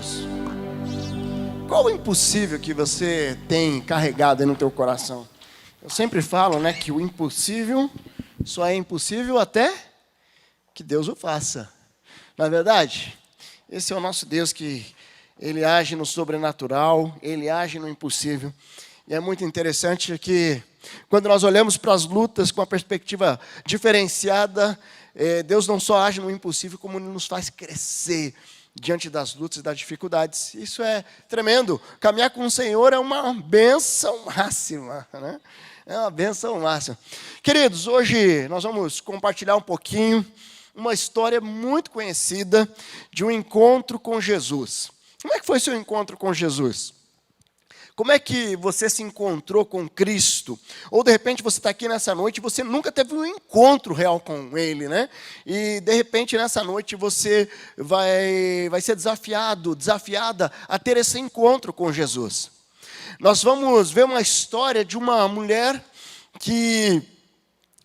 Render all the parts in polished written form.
Jesus. Qual o impossível que você tem carregado aí no teu coração? Eu sempre falo, né, que o impossível só é impossível até que Deus o faça. Na verdade, esse é o nosso Deus que Ele age no sobrenatural, Ele age no impossível. E é muito interessante que quando nós olhamos para as lutas com uma perspectiva diferenciada, Deus não só age no impossível, como Ele nos faz crescer diante das lutas e das dificuldades. Isso é tremendo. Caminhar com o Senhor é uma bênção máxima, né? É uma bênção máxima. Queridos, hoje nós vamos compartilhar um pouquinho uma história muito conhecida de um encontro com Jesus. Como é que foi seu encontro com Jesus? Como é que você se encontrou com Cristo? Ou, de repente, você está aqui nessa noite e você nunca teve um encontro real com Ele, né? E, de repente, nessa noite, você vai ser desafiada a ter esse encontro com Jesus. Nós vamos ver uma história de uma mulher que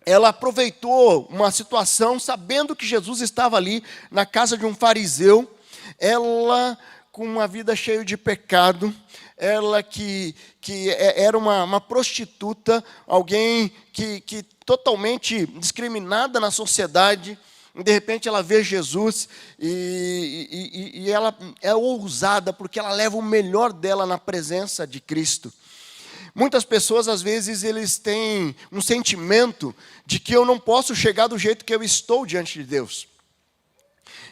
ela aproveitou uma situação, sabendo que Jesus estava ali na casa de um fariseu, ela com uma vida cheia de pecado, ela que era uma prostituta, alguém que totalmente discriminada na sociedade, e de repente ela vê Jesus e ela é ousada, porque ela leva o melhor dela na presença de Cristo. Muitas pessoas, às vezes, eles têm um sentimento de que eu não posso chegar do jeito que eu estou diante de Deus.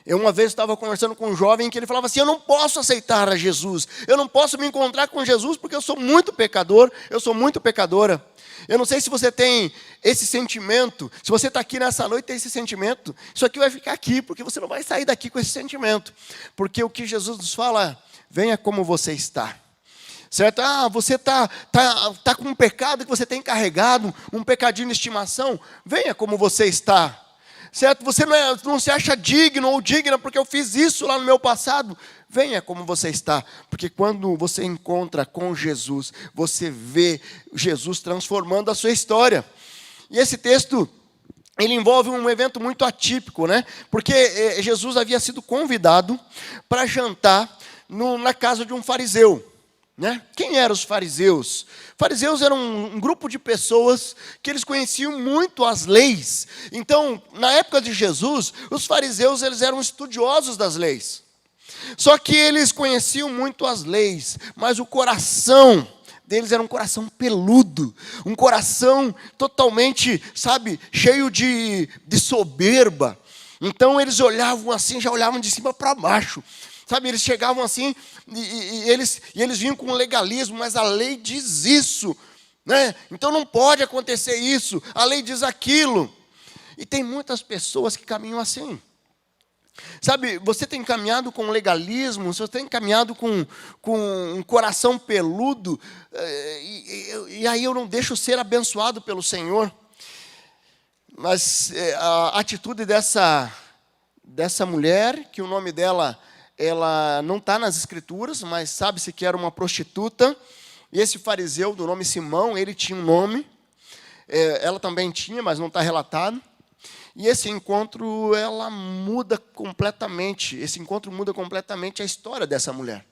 Eu uma vez estava conversando com um jovem que ele falava assim, eu não posso aceitar a Jesus, eu não posso me encontrar com Jesus porque eu sou muito pecador, eu sou muito pecadora. Eu não sei se você tem esse sentimento, se você está aqui nessa noite e tem esse sentimento, isso aqui vai ficar aqui, porque você não vai sair daqui com esse sentimento. Porque o que Jesus nos fala, venha como você está. Certo? Você está com um pecado que você tem carregado, um pecadinho de estimação, venha como você está. Certo? Você não se acha digno ou digna porque eu fiz isso lá no meu passado. Venha como você está, porque quando você encontra com Jesus, você vê Jesus transformando a sua história. E esse texto, ele envolve um evento muito atípico, né? Porque Jesus havia sido convidado para jantar na casa de um fariseu. Né? Quem eram os fariseus? Fariseus eram um grupo de pessoas que eles conheciam muito as leis. Então, na época de Jesus, os fariseus eles eram estudiosos das leis. Só que eles conheciam muito as leis, mas o coração deles era um coração peludo, um coração totalmente, cheio de soberba. Então, eles olhavam assim, já olhavam de cima para baixo. Eles chegavam assim e eles vinham com legalismo, mas a lei diz isso, né? Então não pode acontecer isso, a lei diz aquilo. E tem muitas pessoas que caminham assim. Você tem caminhado com legalismo, você tem caminhado com um coração peludo, e aí eu não deixo ser abençoado pelo Senhor. Mas a atitude dessa mulher, que o nome dela ela não está nas escrituras, mas sabe-se que era uma prostituta. E esse fariseu, do nome Simão, ele tinha um nome. Ela também tinha, mas não está relatado. E esse encontro, muda completamente a história dessa mulher.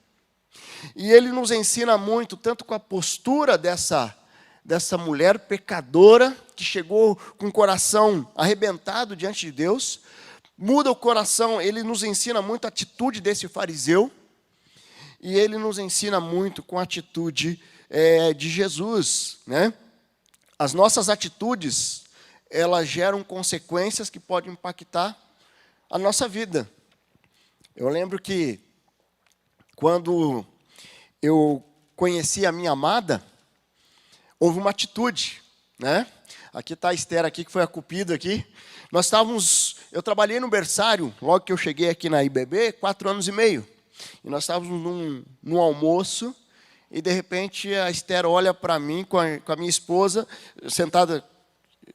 E ele nos ensina muito, tanto com a postura dessa mulher pecadora, que chegou com o coração arrebentado diante de Deus, muda o coração, ele nos ensina muito a atitude desse fariseu, e ele nos ensina muito com a atitude de Jesus, né? As nossas atitudes, elas geram consequências que podem impactar a nossa vida. Eu lembro que, quando eu conheci a minha amada, houve uma atitude, né? Aqui está a Esther, aqui, que foi a Cupido aqui. Eu trabalhei no berçário, logo que eu cheguei aqui na IBB, 4 anos e meio. E nós estávamos num almoço, e de repente a Esther olha para mim com a minha esposa, sentada,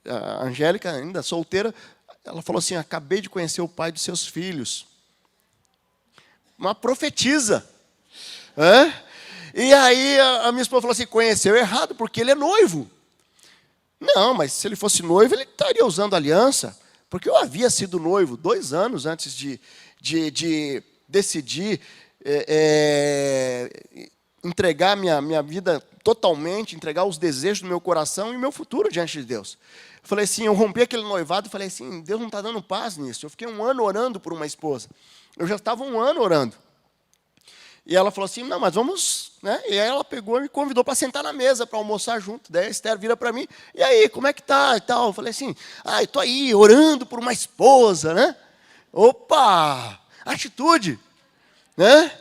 a Angélica, ainda solteira. Ela falou assim, acabei de conhecer o pai dos seus filhos. Uma profetisa. E aí a minha esposa falou assim, conheceu errado, porque ele é noivo. Não, mas se ele fosse noivo, ele estaria usando aliança. Porque eu havia sido noivo 2 anos antes de decidir entregar minha vida totalmente, entregar os desejos do meu coração e meu futuro diante de Deus. Eu falei assim, eu rompi aquele noivado e falei assim, Deus não está dando paz nisso. Eu fiquei 1 ano orando por uma esposa. Eu já estava 1 ano orando. E ela falou assim, não, mas vamos, né? E aí ela pegou e me convidou para sentar na mesa, para almoçar junto. Daí a Esther vira para mim, e aí, como é que tá e tal? Eu falei assim, eu estou aí orando por uma esposa, né? Opa, atitude, né?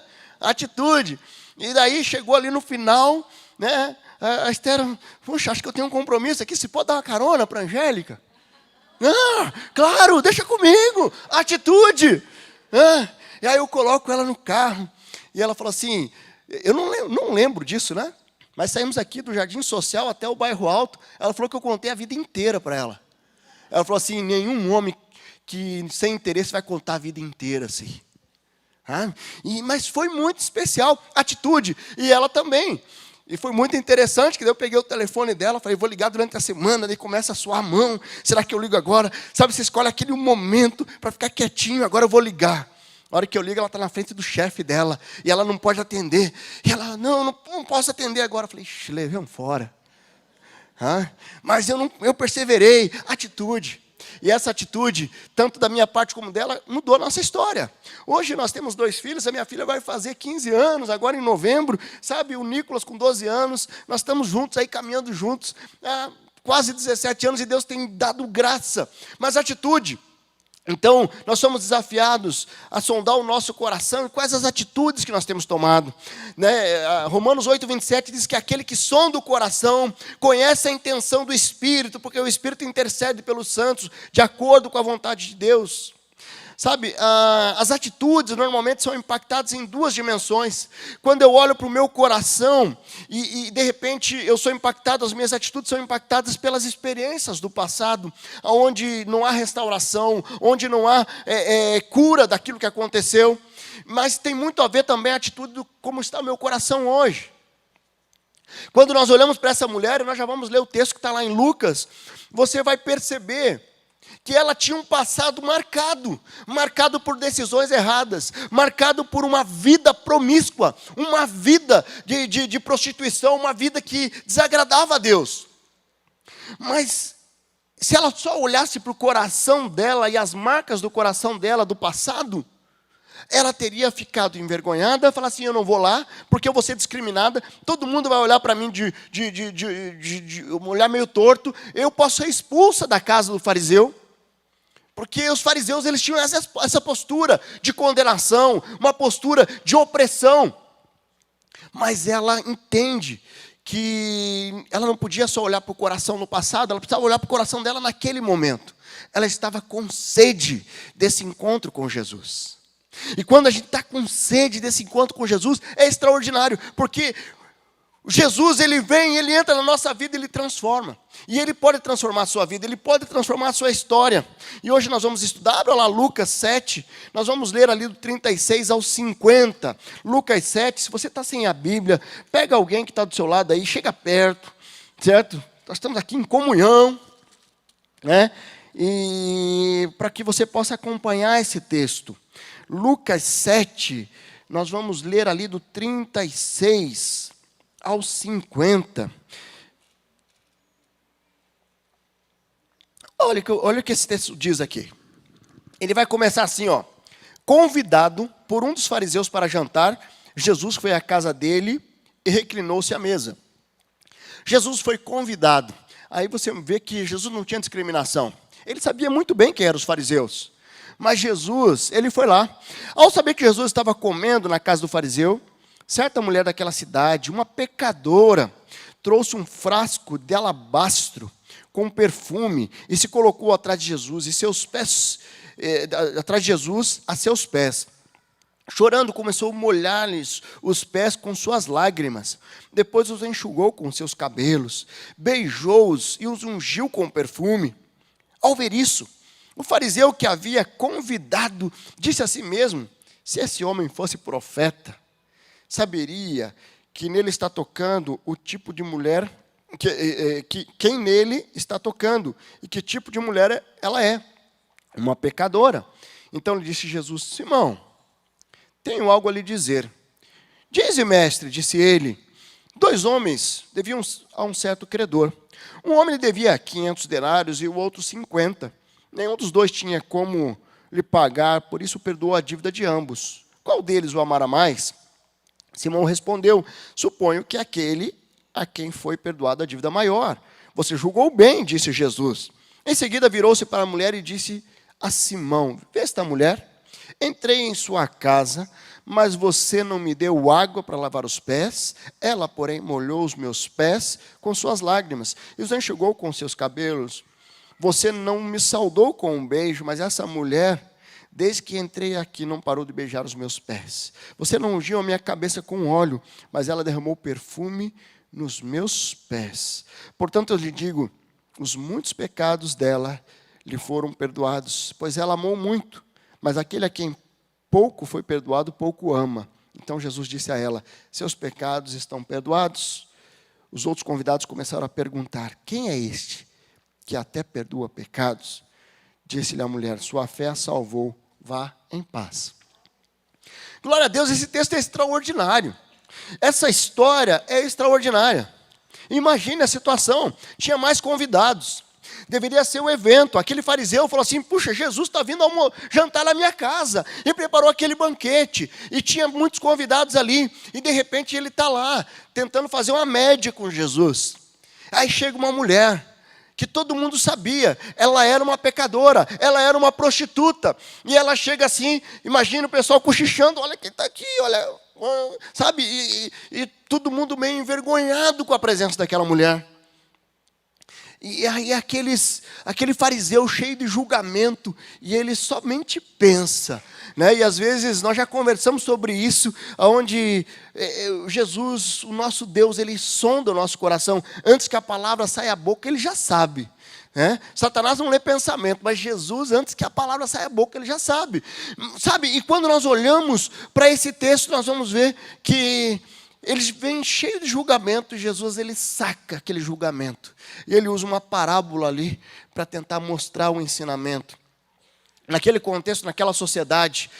Atitude. E daí chegou ali no final, né? A Esther, puxa, acho que eu tenho um compromisso aqui, se pode dar uma carona para a Angélica? Ah, claro, deixa comigo, atitude. E aí eu coloco ela no carro, e ela falou assim, eu não lembro disso, né? Mas saímos aqui do Jardim Social até o Bairro Alto, ela falou que eu contei a vida inteira para ela. Ela falou assim, nenhum homem que sem interesse vai contar a vida inteira assim. Mas foi muito especial, atitude, e ela também. E foi muito interessante, que daí eu peguei o telefone dela, falei, vou ligar durante a semana, daí começa a suar a mão, será que eu ligo agora? Sabe, você escolhe aquele momento para ficar quietinho, agora eu vou ligar. Na hora que eu ligo, ela está na frente do chefe dela, e ela não pode atender. E ela, não posso atender agora. Eu falei, levei fora. Mas eu perseverei, atitude. E essa atitude, tanto da minha parte como dela, mudou a nossa história. Hoje nós temos 2 filhos, a minha filha vai fazer 15 anos, agora em novembro, sabe, o Nicolas com 12 anos, nós estamos juntos aí, caminhando juntos, há quase 17 anos, e Deus tem dado graça. Mas atitude. Então, nós somos desafiados a sondar o nosso coração e quais as atitudes que nós temos tomado. Romanos 8:27 diz que aquele que sonda o coração conhece a intenção do Espírito, porque o Espírito intercede pelos santos de acordo com a vontade de Deus. Sabe, as atitudes normalmente são impactadas em 2 dimensões. Quando eu olho para o meu coração e de repente eu sou impactado, as minhas atitudes são impactadas pelas experiências do passado, onde não há restauração, onde não há cura daquilo que aconteceu. Mas tem muito a ver também a atitude do como está o meu coração hoje. Quando nós olhamos para essa mulher, e nós já vamos ler o texto que está lá em Lucas, você vai perceber que ela tinha um passado marcado por decisões erradas, marcado por uma vida promíscua, uma vida de prostituição, uma vida que desagradava a Deus. Mas se ela só olhasse para o coração dela e as marcas do coração dela do passado, ela teria ficado envergonhada, falar assim, eu não vou lá, porque eu vou ser discriminada, todo mundo vai olhar para mim de um olhar meio torto, eu posso ser expulsa da casa do fariseu. Porque os fariseus, eles tinham essa postura de condenação, uma postura de opressão. Mas ela entende que ela não podia só olhar para o coração no passado, ela precisava olhar para o coração dela naquele momento. Ela estava com sede desse encontro com Jesus. E quando a gente está com sede desse encontro com Jesus, é extraordinário, porque Jesus, ele vem, ele entra na nossa vida, ele transforma. E ele pode transformar a sua vida, ele pode transformar a sua história. E hoje nós vamos estudar, abra lá Lucas 7, nós vamos ler ali do 36 ao 50. Lucas 7, se você está sem a Bíblia, pega alguém que está do seu lado aí, chega perto, certo? Nós estamos aqui em comunhão, né? E para que você possa acompanhar esse texto. Lucas 7, nós vamos ler ali do 36 ao 50. Olha o que esse texto diz aqui. Ele vai começar assim, ó. Convidado por um dos fariseus para jantar, Jesus foi à casa dele e reclinou-se à mesa. Jesus foi convidado. Aí você vê que Jesus não tinha discriminação. Ele sabia muito bem quem eram os fariseus. Mas Jesus, ele foi lá. Ao saber que Jesus estava comendo na casa do fariseu, certa mulher daquela cidade, uma pecadora, trouxe um frasco de alabastro com perfume e se colocou atrás de Jesus e seus pés, atrás de Jesus a seus pés. Chorando, começou a molhar-lhes os pés com suas lágrimas. Depois os enxugou com seus cabelos, beijou-os e os ungiu com perfume. Ao ver isso, o fariseu que havia convidado disse a si mesmo: se esse homem fosse profeta, saberia que nele está tocando o tipo de mulher, quem nele está tocando, e que tipo de mulher ela é, uma pecadora. Então lhe disse Jesus: Simão, tenho algo a lhe dizer. Dize, mestre, disse ele, 2 homens deviam a um certo credor. Um homem lhe devia 500 denários e o outro 50. Nenhum dos dois tinha como lhe pagar, por isso perdoou a dívida de ambos. Qual deles o amará mais? Simão respondeu, suponho que aquele a quem foi perdoada a dívida maior. Você julgou bem, disse Jesus. Em seguida virou-se para a mulher e disse a Simão, vê esta mulher? Entrei em sua casa, mas você não me deu água para lavar os pés. Ela, porém, molhou os meus pés com suas lágrimas e os enxugou com seus cabelos. Você não me saudou com um beijo, mas essa mulher, desde que entrei aqui, não parou de beijar os meus pés. Você não ungiu a minha cabeça com óleo, mas ela derramou perfume nos meus pés. Portanto, eu lhe digo, os muitos pecados dela lhe foram perdoados, pois ela amou muito. Mas aquele a quem pouco foi perdoado, pouco ama. Então Jesus disse a ela, seus pecados estão perdoados. Os outros convidados começaram a perguntar, quem é este que até perdoa pecados? Disse-lhe a mulher, sua fé a salvou, vá em paz. Glória a Deus, esse texto é extraordinário. Essa história é extraordinária. Imagine a situação, tinha mais convidados. Deveria ser um evento. Aquele fariseu falou assim, puxa, Jesus está vindo jantar na minha casa. E preparou aquele banquete. E tinha muitos convidados ali. E de repente ele está lá, tentando fazer uma média com Jesus. Aí chega uma mulher, que todo mundo sabia, ela era uma pecadora, ela era uma prostituta. E ela chega assim, imagina o pessoal cochichando, olha quem está aqui, olha, sabe? E todo mundo meio envergonhado com a presença daquela mulher. E aí aquele fariseu cheio de julgamento, e ele somente pensa, né? E às vezes nós já conversamos sobre isso, onde Jesus, o nosso Deus, ele sonda o nosso coração, antes que a palavra saia da boca, ele já sabe. Né? Satanás não lê pensamento, mas Jesus, antes que a palavra saia da boca, ele já sabe. Sabe, e quando nós olhamos para esse texto, nós vamos ver que eles vêm cheios de julgamento, e Jesus, ele saca aquele julgamento. E ele usa uma parábola ali para tentar mostrar o ensinamento. Naquele contexto, naquela sociedade,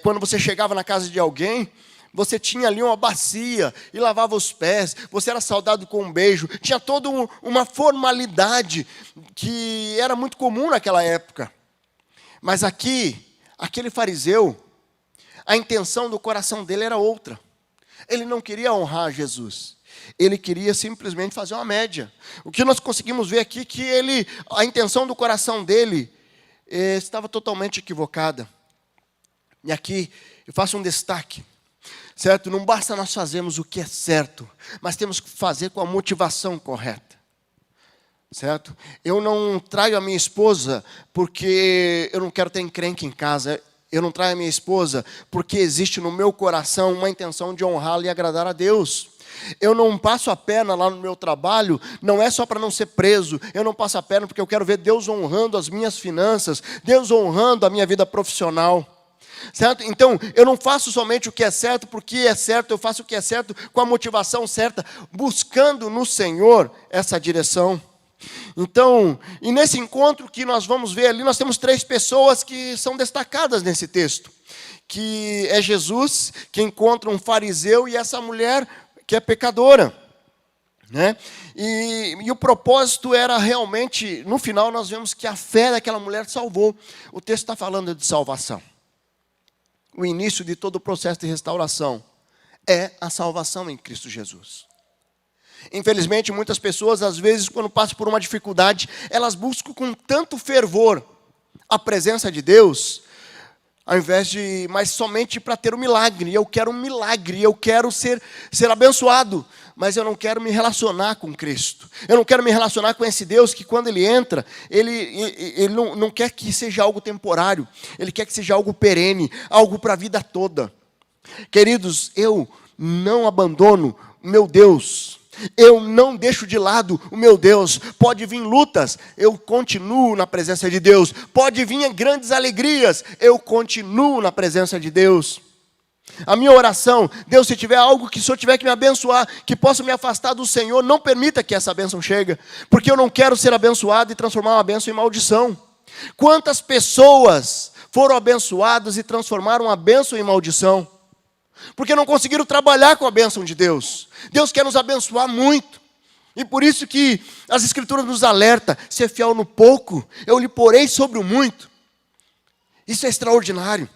quando você chegava na casa de alguém, você tinha ali uma bacia e lavava os pés, você era saudado com um beijo, tinha toda uma formalidade que era muito comum naquela época. Mas aqui, aquele fariseu, a intenção do coração dele era outra. Ele não queria honrar Jesus. Ele queria simplesmente fazer uma média. O que nós conseguimos ver aqui é que a intenção do coração dele estava totalmente equivocada. E aqui eu faço um destaque. Certo? Não basta nós fazermos o que é certo, mas temos que fazer com a motivação correta. Certo? Eu não traio a minha esposa porque eu não quero ter encrenca em casa. Eu não traio a minha esposa porque existe no meu coração uma intenção de honrá-la e agradar a Deus. Eu não passo a perna lá no meu trabalho, não é só para não ser preso. Eu não passo a perna porque eu quero ver Deus honrando as minhas finanças, Deus honrando a minha vida profissional. Certo? Então, eu não faço somente o que é certo porque é certo, eu faço o que é certo com a motivação certa, buscando no Senhor essa direção. Então, e nesse encontro que nós vamos ver ali, nós temos 3 pessoas que são destacadas nesse texto. Que é Jesus, que encontra um fariseu, e essa mulher que é pecadora. Né? E o propósito era realmente, no final nós vemos que a fé daquela mulher salvou. O texto está falando de salvação. O início de todo o processo de restauração é a salvação em Cristo Jesus. Infelizmente, muitas pessoas, às vezes, quando passam por uma dificuldade, elas buscam com tanto fervor a presença de Deus, ao invés de, mas somente para ter um milagre. Eu quero um milagre, eu quero ser abençoado, mas eu não quero me relacionar com Cristo. Eu não quero me relacionar com esse Deus que, quando Ele entra, Ele não quer que seja algo temporário, Ele quer que seja algo perene, algo para a vida toda. Queridos, eu não abandono o meu Deus. Eu não deixo de lado o meu Deus. Pode vir lutas, eu continuo na presença de Deus. Pode vir grandes alegrias, eu continuo na presença de Deus. A minha oração, Deus, se tiver algo que o Senhor tiver que me abençoar, que possa me afastar do Senhor, não permita que essa bênção chegue, porque eu não quero ser abençoado e transformar uma bênção em maldição. Quantas pessoas foram abençoados e transformaram a bênção em maldição. Porque não conseguiram trabalhar com a bênção de Deus. Deus quer nos abençoar muito. E por isso que as Escrituras nos alertam: ser fiel no pouco, eu lhe porei sobre o muito. Isso é extraordinário.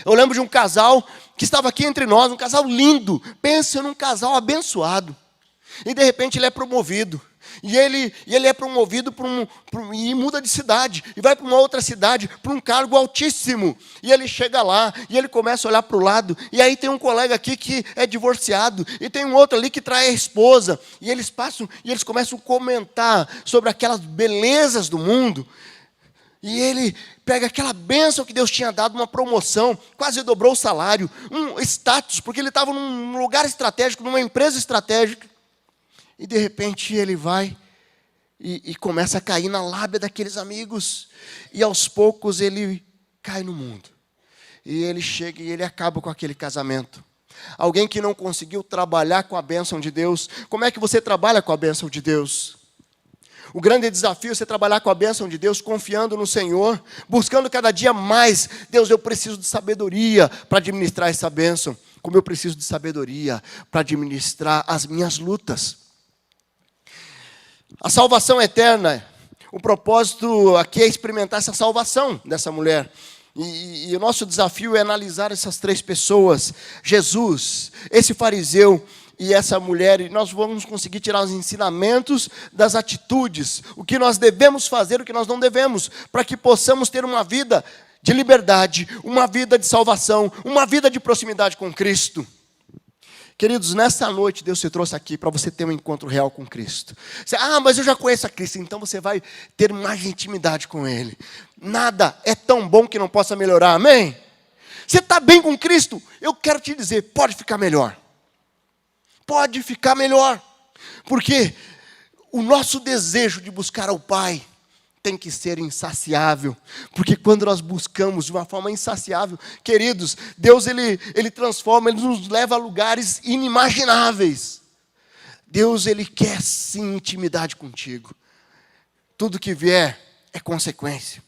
Eu lembro de um casal que estava aqui entre nós, um casal lindo. Pensa num casal abençoado. E de repente ele é promovido. E ele é promovido e muda de cidade. E vai para uma outra cidade, para um cargo altíssimo. E ele chega lá, e ele começa a olhar para o lado. E aí tem um colega aqui que é divorciado. E tem um outro ali que trai a esposa. E eles passam, e eles começam a comentar sobre aquelas belezas do mundo. E ele pega aquela bênção que Deus tinha dado, uma promoção, quase dobrou o salário, um status, porque ele estava num lugar estratégico, numa empresa estratégica. E de repente ele vai e começa a cair na lábia daqueles amigos. E aos poucos ele cai no mundo. E ele chega e ele acaba com aquele casamento. Alguém que não conseguiu trabalhar com a bênção de Deus. Como é que você trabalha com a bênção de Deus? O grande desafio é você trabalhar com a bênção de Deus, confiando no Senhor, buscando cada dia mais. Deus, eu preciso de sabedoria para administrar essa bênção. Como eu preciso de sabedoria para administrar as minhas lutas. A salvação eterna, o propósito aqui é experimentar essa salvação dessa mulher. E o nosso desafio é analisar essas três pessoas: Jesus, esse fariseu e essa mulher. E nós vamos conseguir tirar os ensinamentos das atitudes, o que nós devemos fazer, o que nós não devemos, para que possamos ter uma vida de liberdade, uma vida de salvação, uma vida de proximidade com Cristo. Queridos, nessa noite Deus te trouxe aqui para você ter um encontro real com Cristo. Mas eu já conheço a Cristo, então você vai ter mais intimidade com Ele. Nada é tão bom que não possa melhorar, amém? Você está bem com Cristo? Eu quero te dizer, pode ficar melhor. Pode ficar melhor. Porque o nosso desejo de buscar ao Pai tem que ser insaciável. Porque quando nós buscamos de uma forma insaciável, queridos, Deus ele transforma, Ele nos leva a lugares inimagináveis. Deus, Ele quer sim intimidade contigo. Tudo que vier é consequência.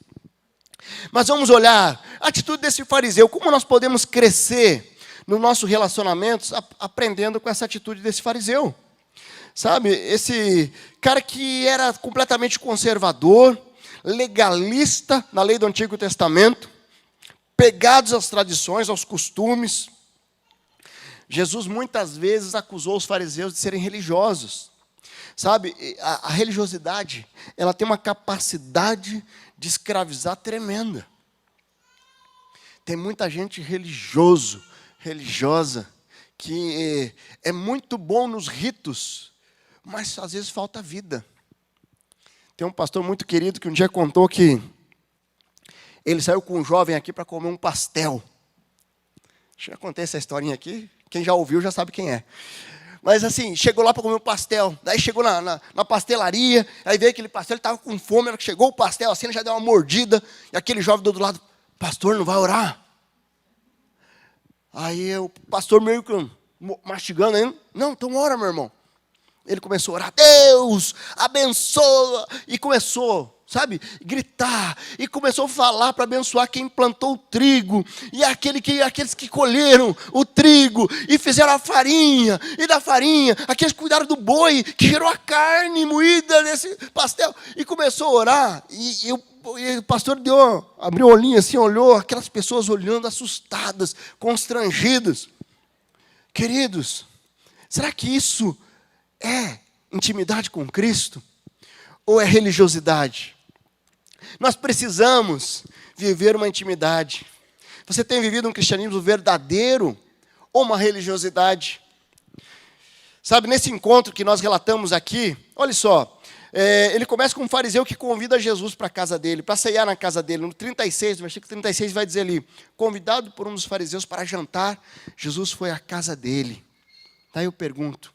Mas vamos olhar a atitude desse fariseu. Como nós podemos crescer no nosso relacionamento aprendendo com essa atitude desse fariseu? Sabe, esse cara que era completamente conservador, legalista na lei do Antigo Testamento, pegados às tradições, aos costumes. Jesus muitas vezes acusou os fariseus de serem religiosos. Sabe, a religiosidade, ela tem uma capacidade de escravizar tremenda. Tem muita gente religiosa, que é muito bom nos ritos, mas às vezes falta vida. Tem um pastor muito querido que um dia contou que ele saiu com um jovem aqui para comer um pastel. Já contei essa historinha aqui, quem já ouviu já sabe quem é. Mas assim, chegou lá para comer um pastel, daí chegou na pastelaria, aí veio aquele pastel, ele estava com fome, na hora que chegou o pastel, assim, ele já deu uma mordida, e aquele jovem do outro lado: pastor, não vai orar? Aí o pastor meio que mastigando ainda: não, então ora, meu irmão. Ele começou a orar: Deus, abençoa. E começou, sabe, gritar. E começou a falar para abençoar quem plantou o trigo. E aqueles que colheram o trigo. E fizeram a farinha. E da farinha, aqueles que cuidaram do boi, que gerou a carne moída nesse pastel. E começou a orar. E o pastor abriu o olhinho assim, olhou aquelas pessoas olhando assustadas, constrangidas. Queridos, será que isso é intimidade com Cristo? Ou é religiosidade? Nós precisamos viver uma intimidade. Você tem vivido um cristianismo verdadeiro ou uma religiosidade? Sabe, nesse encontro que nós relatamos aqui, olha só, ele começa com um fariseu que convida Jesus para a casa dele, para ceiar na casa dele. No 36, no versículo 36 vai dizer ali: convidado por um dos fariseus para jantar, Jesus foi à casa dele. Daí eu pergunto,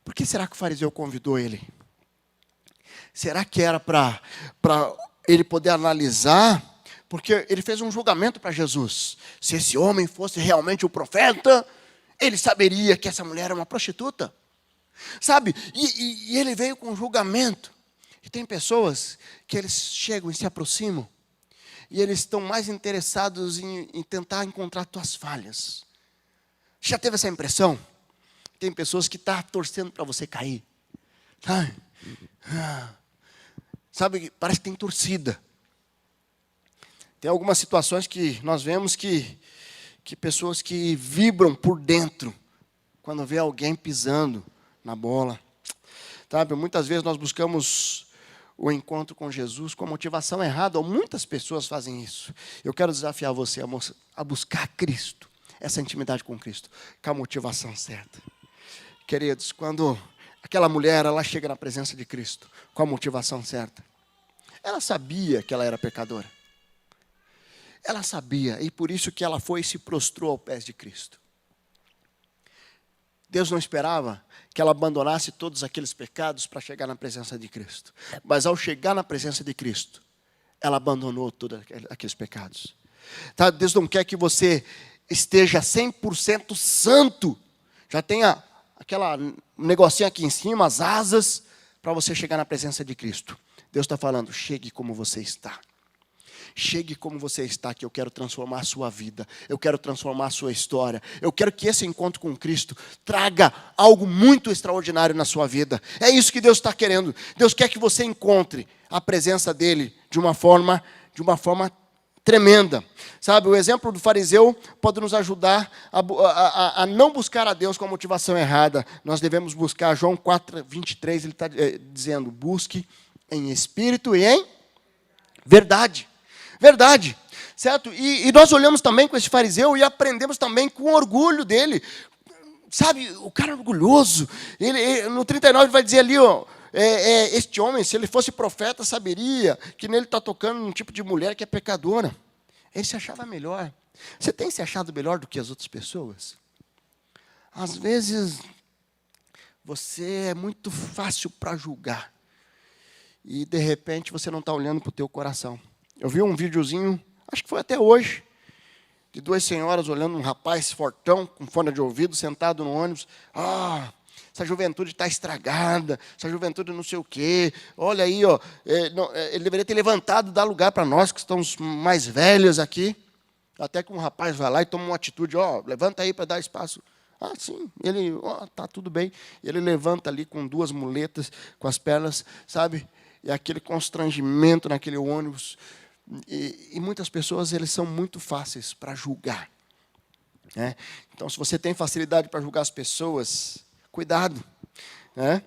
por que será que o fariseu convidou ele? Será que era para ele poder analisar? Porque ele fez um julgamento para Jesus. Se esse homem fosse realmente o profeta, ele saberia que essa mulher era uma prostituta. Sabe? E ele veio com um julgamento. E tem pessoas que eles chegam e se aproximam. e eles estão mais interessados em tentar encontrar tuas falhas. Já teve essa impressão? Tem pessoas que estão torcendo para você cair. Sabe, parece que tem torcida. Tem algumas situações que nós vemos que pessoas que vibram por dentro quando vê alguém pisando na bola. Sabe, muitas vezes nós buscamos o encontro com Jesus com a motivação errada, ou muitas pessoas fazem isso. Eu quero desafiar você a buscar Cristo, essa intimidade com Cristo, com a motivação certa. Queridos, quando aquela mulher, ela chega na presença de Cristo com a motivação certa, ela sabia que ela era pecadora. Ela sabia, e por isso que ela foi e se prostrou aos pés de Cristo. Deus não esperava que ela abandonasse todos aqueles pecados para chegar na presença de Cristo. Mas ao chegar na presença de Cristo, ela abandonou todos aqueles pecados. Tá? Deus não quer que você esteja 100% santo. Já tenha aquela negocinho aqui em cima, as asas, para você chegar na presença de Cristo. Deus está falando, chegue como você está. Chegue como você está, que eu quero transformar a sua vida. Eu quero transformar a sua história. Eu quero que esse encontro com Cristo traga algo muito extraordinário na sua vida. É isso que Deus está querendo. Deus quer que você encontre a presença dEle de uma forma tremenda. Sabe, o exemplo do fariseu pode nos ajudar a não buscar a Deus com a motivação errada. Nós devemos buscar, João 4:23, ele está dizendo, busque em espírito e em verdade. Verdade, certo? E nós olhamos também com esse fariseu e aprendemos também com o orgulho dele. Sabe, o cara orgulhoso. Ele, no 39 vai dizer ali, este homem, se ele fosse profeta, saberia que nele está tocando um tipo de mulher que é pecadora. Ele se achava melhor. Você tem se achado melhor do que as outras pessoas? Às vezes, você é muito fácil para julgar. E, de repente, você não está olhando para o teu coração. Eu vi um videozinho, acho que foi até hoje, de duas senhoras olhando um rapaz fortão, com fone de ouvido, sentado no ônibus. Essa juventude está estragada, essa juventude não sei o quê. Olha aí, ele deveria ter levantado, dar lugar para nós que estamos mais velhos aqui. Até que um rapaz vai lá e toma uma atitude, levanta aí para dar espaço. Sim, ele, tá tudo bem. Ele levanta ali com duas muletas, com as pernas, sabe? E aquele constrangimento naquele ônibus. E muitas pessoas, eles são muito fáceis para julgar. Né? Então, se você tem facilidade para julgar as pessoas, cuidado. Né?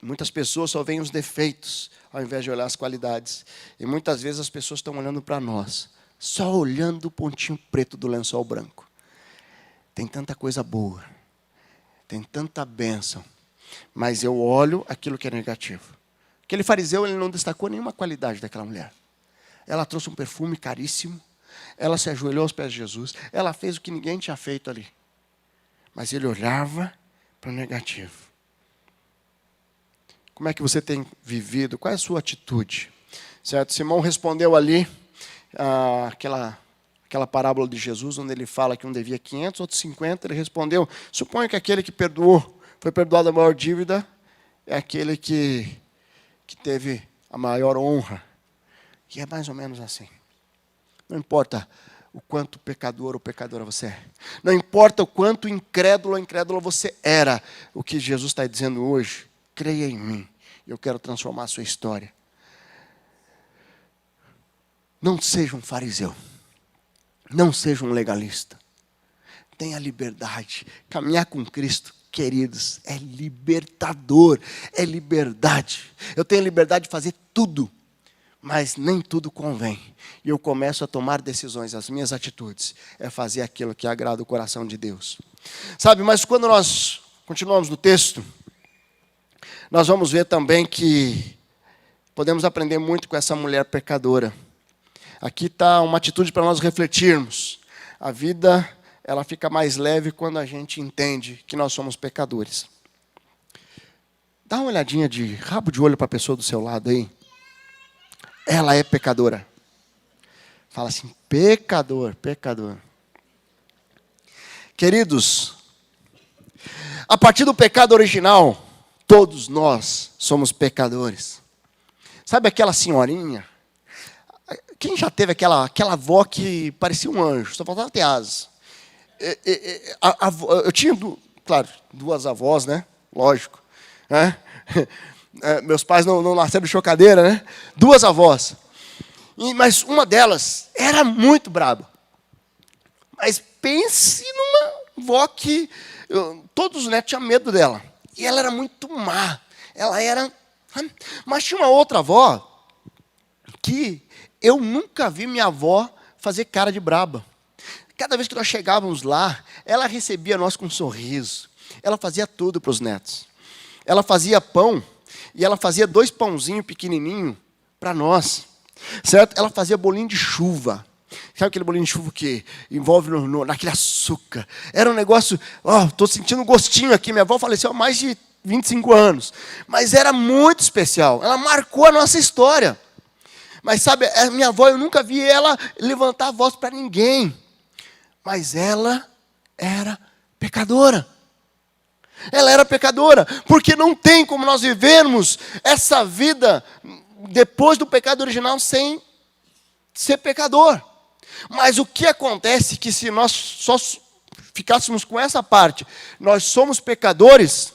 Muitas pessoas só veem os defeitos, ao invés de olhar as qualidades. E muitas vezes as pessoas estão olhando para nós, só olhando o pontinho preto do lençol branco. Tem tanta coisa boa, tem tanta bênção, mas eu olho aquilo que é negativo. Aquele fariseu, ele não destacou nenhuma qualidade daquela mulher. Ela trouxe um perfume caríssimo, ela se ajoelhou aos pés de Jesus, ela fez o que ninguém tinha feito ali. Mas ele olhava para o negativo. Como é que você tem vivido? Qual é a sua atitude? Certo? Simão respondeu ali, aquela parábola de Jesus, onde ele fala que um devia 500, outro 50, ele respondeu, suponho que aquele que perdoou, foi perdoado a maior dívida, é aquele que teve a maior honra. E é mais ou menos assim. Não importa o quanto pecador ou pecadora você é. Não importa o quanto incrédulo ou incrédula você era. O que Jesus está dizendo hoje, creia em mim. Eu quero transformar a sua história. Não seja um fariseu. Não seja um legalista. Tenha liberdade. Caminhar com Cristo, queridos, é libertador. É liberdade. Eu tenho liberdade de fazer tudo. Mas nem tudo convém. E eu começo a tomar decisões. As minhas atitudes é fazer aquilo que agrada o coração de Deus. Sabe, mas quando nós continuamos no texto, nós vamos ver também que podemos aprender muito com essa mulher pecadora. Aqui está uma atitude para nós refletirmos. A vida, ela fica mais leve quando a gente entende que nós somos pecadores. Dá uma olhadinha de rabo de olho para a pessoa do seu lado aí. Ela é pecadora. Fala assim, pecador, pecador. Queridos, a partir do pecado original, todos nós somos pecadores. Sabe aquela senhorinha Quem já teve aquela avó que parecia um anjo, só faltava ter asas? Eu tinha, claro, duas avós, né? Lógico. Né? Meus pais não nasceram de chocadeira, né? Duas avós. Mas uma delas era muito braba. Mas pense numa avó que todos os netos tinham medo dela. E ela era muito má. Ela era... Mas tinha uma outra avó que eu nunca vi minha avó fazer cara de braba. Cada vez que nós chegávamos lá, ela recebia nós com um sorriso. Ela fazia tudo para os netos. Ela fazia pão, e ela fazia 2 pãozinhos pequenininhos para nós. Certo? Ela fazia bolinho de chuva. Sabe aquele bolinho de chuva que envolve naquele açúcar? Era um negócio... Estou sentindo um gostinho aqui. Minha avó faleceu há mais de 25 anos. Mas era muito especial. Ela marcou a nossa história. Mas sabe, a minha avó, eu nunca vi ela levantar a voz para ninguém. Mas ela era pecadora. Ela era pecadora. Porque não tem como nós vivermos essa vida depois do pecado original sem ser pecador. Mas o que acontece é que se nós só ficássemos com essa parte, nós somos pecadores,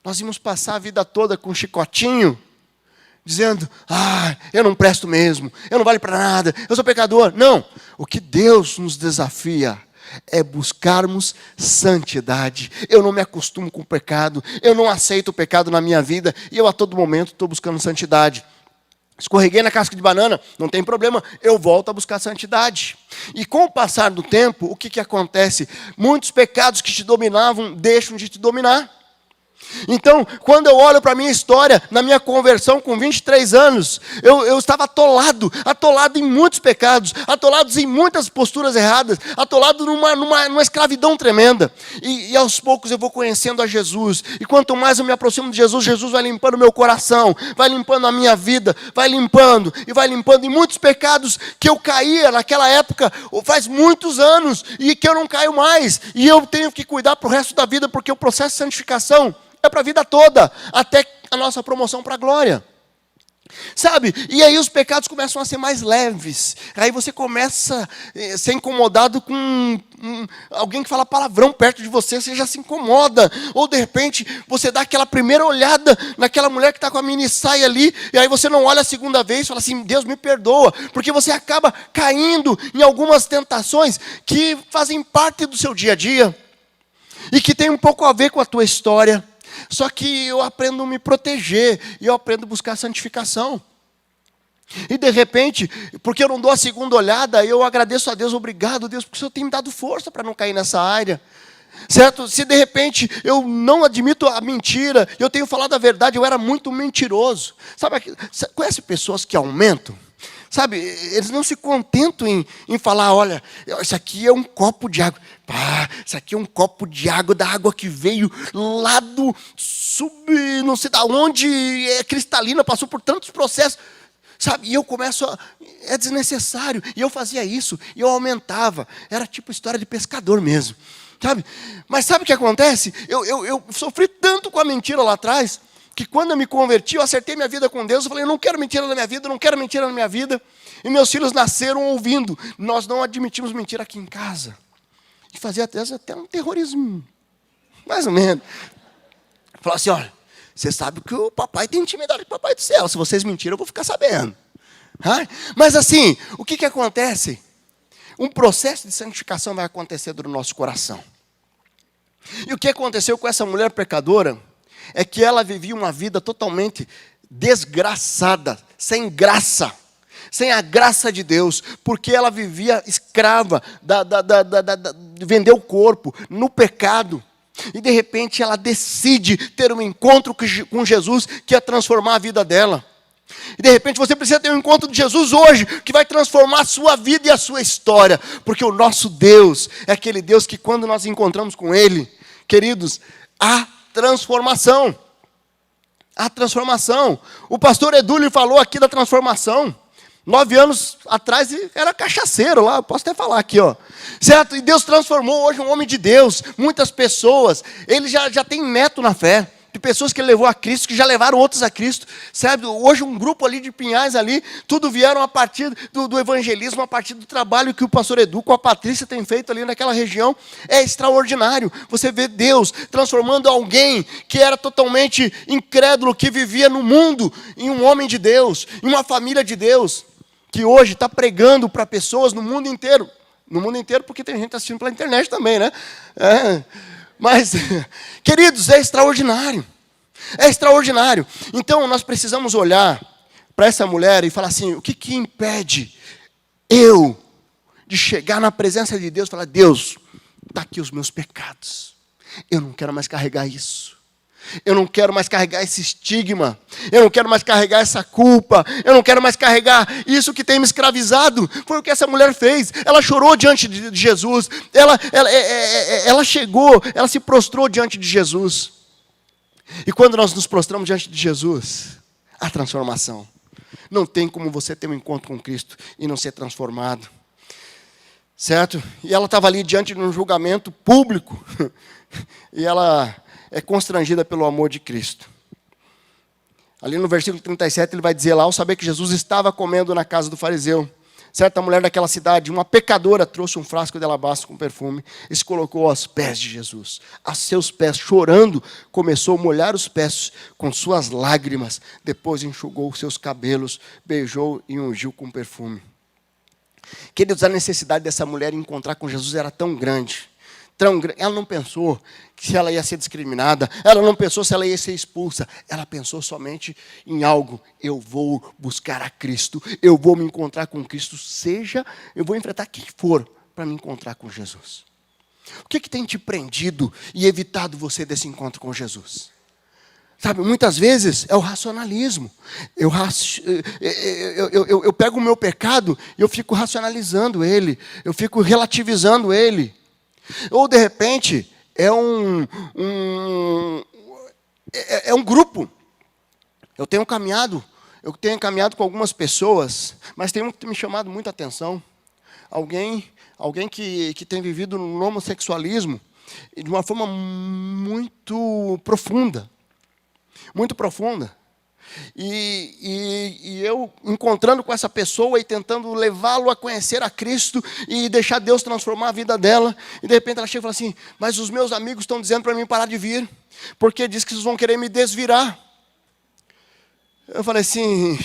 nós íamos passar a vida toda com um chicotinho, dizendo, eu não presto mesmo, eu não valho para nada, eu sou pecador. Não, o que Deus nos desafia é buscarmos santidade. Eu não me acostumo com o pecado, eu não aceito o pecado na minha vida, e eu a todo momento estou buscando santidade. Escorreguei na casca de banana, não tem problema, eu volto a buscar santidade. E com o passar do tempo, o que acontece? Muitos pecados que te dominavam deixam de te dominar. Então, quando eu olho para a minha história, na minha conversão com 23 anos, eu estava atolado em muitos pecados, atolados em muitas posturas erradas, atolado numa escravidão tremenda. E aos poucos eu vou conhecendo a Jesus. E quanto mais eu me aproximo de Jesus, Jesus vai limpando o meu coração, vai limpando a minha vida, vai limpando. E muitos pecados que eu caía naquela época, faz muitos anos, e que eu não caio mais. E eu tenho que cuidar para o resto da vida, porque o processo de santificação é para a vida toda, até a nossa promoção para a glória. Sabe? E aí os pecados começam a ser mais leves. Aí você começa a ser incomodado com alguém que fala palavrão perto de você, você já se incomoda. Ou de repente você dá aquela primeira olhada naquela mulher que está com a mini saia ali, e aí você não olha a segunda vez e fala assim, Deus me perdoa. Porque você acaba caindo em algumas tentações que fazem parte do seu dia a dia. E que tem um pouco a ver com a tua história. Só que eu aprendo a me proteger, e eu aprendo a buscar santificação. E de repente, porque eu não dou a segunda olhada, eu agradeço a Deus, obrigado Deus, porque o Senhor tem me dado força para não cair nessa área. Certo? Se de repente eu não admito a mentira, eu tenho falado a verdade, eu era muito mentiroso. Conhece pessoas que aumentam? Sabe, eles não se contentam em falar, olha, isso aqui é um copo de água. Isso aqui é um copo de água, da água que veio lá do não sei de onde, é cristalina, passou por tantos processos. Sabe, e eu começo é desnecessário. E eu fazia isso, e eu aumentava. Era tipo história de pescador mesmo. Sabe? Mas sabe o que acontece? Eu sofri tanto com a mentira lá atrás, que quando eu me converti, eu acertei minha vida com Deus, eu falei, eu não quero mentira na minha vida, eu não quero mentira na minha vida. E meus filhos nasceram ouvindo, nós não admitimos mentira aqui em casa. E fazia até um terrorismo, mais ou menos. Falava assim, olha, você sabe que o papai tem intimidade com o papai do céu, se vocês mentirem eu vou ficar sabendo. Mas assim, o que acontece? Um processo de santificação vai acontecer no nosso coração. E o que aconteceu com essa mulher pecadora é que ela vivia uma vida totalmente desgraçada, sem graça, sem a graça de Deus, porque ela vivia escrava, de vender o corpo, no pecado. E de repente ela decide ter um encontro com Jesus, que ia transformar a vida dela. E de repente você precisa ter um encontro de Jesus hoje, que vai transformar a sua vida e a sua história. Porque o nosso Deus é aquele Deus que quando nós encontramos com Ele, queridos, há transformação. A transformação. O pastor Edu lhe falou aqui da transformação. 9 anos atrás era cachaceiro lá, posso até falar aqui, ó. Certo? E Deus transformou hoje um homem de Deus. Muitas pessoas, ele já tem neto na fé. pessoas que ele levou a Cristo, que já levaram outros a Cristo, sabe? Hoje um grupo ali de Pinhais ali, tudo vieram a partir do evangelismo, a partir do trabalho que o pastor Edu com a Patrícia tem feito ali naquela região. É extraordinário. Você vê Deus transformando alguém que era totalmente incrédulo, que vivia no mundo, em um homem de Deus, em uma família de Deus, que hoje está pregando para pessoas no mundo inteiro. No mundo inteiro, porque tem gente assistindo pela internet também, né? Mas, queridos, é extraordinário. É extraordinário. Então, nós precisamos olhar para essa mulher e falar assim, o que impede eu de chegar na presença de Deus e falar, Deus, está aqui os meus pecados. Eu não quero mais carregar isso. Eu não quero mais carregar esse estigma. Eu não quero mais carregar essa culpa. Eu não quero mais carregar isso que tem me escravizado. Foi o que essa mulher fez. Ela chorou diante de Jesus. Ela chegou, ela se prostrou diante de Jesus. E quando nós nos prostramos diante de Jesus, a transformação. Não tem como você ter um encontro com Cristo e não ser transformado. Certo? E ela estava ali diante de um julgamento público. E ela é constrangida pelo amor de Cristo. Ali no versículo 37, ele vai dizer lá, ao saber que Jesus estava comendo na casa do fariseu, certa mulher daquela cidade, uma pecadora, trouxe um frasco de alabastro com perfume e se colocou aos pés de Jesus. A seus pés, chorando, começou a molhar os pés com suas lágrimas. Depois enxugou os seus cabelos, beijou e ungiu com perfume. Queridos, a necessidade dessa mulher em encontrar com Jesus era tão grande. Ela não pensou se ela ia ser discriminada, ela não pensou se ela ia ser expulsa, ela pensou somente em algo, eu vou buscar a Cristo, eu vou me encontrar com Cristo, eu vou enfrentar quem for para me encontrar com Jesus. O que tem te prendido e evitado você desse encontro com Jesus? Sabe, muitas vezes é o racionalismo. Eu pego o meu pecado e eu fico racionalizando ele, eu fico relativizando ele. Ou, de repente, é um grupo. Eu tenho caminhado com algumas pessoas, mas tem um que tem me chamado muita atenção. Alguém que tem vivido no homossexualismo de uma forma muito profunda. Muito profunda. E eu encontrando com essa pessoa e tentando levá-lo a conhecer a Cristo e deixar Deus transformar a vida dela. E de repente ela chega e fala assim, mas os meus amigos estão dizendo para mim parar de vir, porque diz que vocês vão querer me desvirar. Eu falei assim,